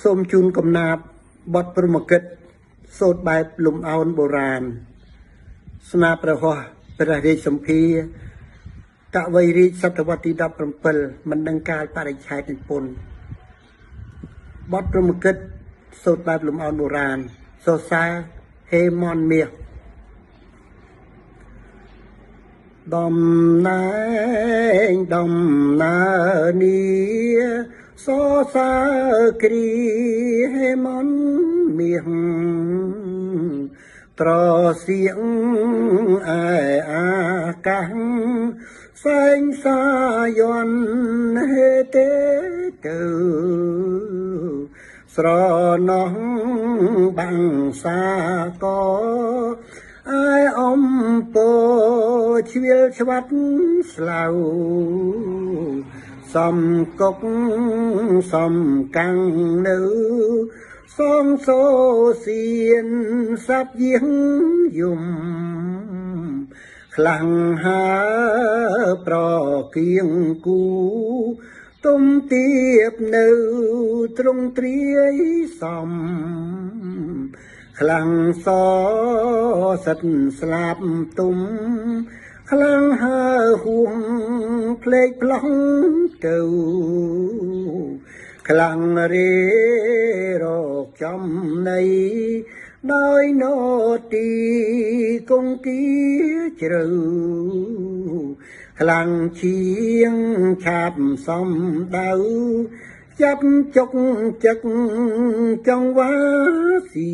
សូមជូនកំណាព្យបទព្រហ្មកិច្ចសូត្របែបលំអោនបុរាណស្នាព្រះហស្ថព្រះរាជសម្ភារកវីរាជសតវត្សទី17មិនដឹងកាលបរិច្ឆេទនិពន្ធបទព្រហ្មកិច្ចសូត្របែបលំអោនបុរាណសរសើរហេមន់មាសដំណែងដំណើរនេះសរសើរគ្រីហេមន់មាសត្រសៀងឯអាកាសសែងសាយន្តហេទេទៅស្រណោះបាំងសាកអាយអំពោជ្រៀលឆ្វាត់ស្លៅសំកុកសំកាំងនៅសងសូសៀនសាប់យៀងយំខ្លាំងហើប្រគៀងគូទុំទៀបនៅទ្រង់ទ្រាយសំខ្លាំងសសិតស្លាប់ទុំខ្លាំងហើហួងភ្លេចប្លង់ទៅខ្លាំងរេរកចំណៃដោយណូទីគង្គាជ្រៅខ្លាំងជាងឆាប់សំដៅចាប់ចុកចឹកចង្វាស៊ី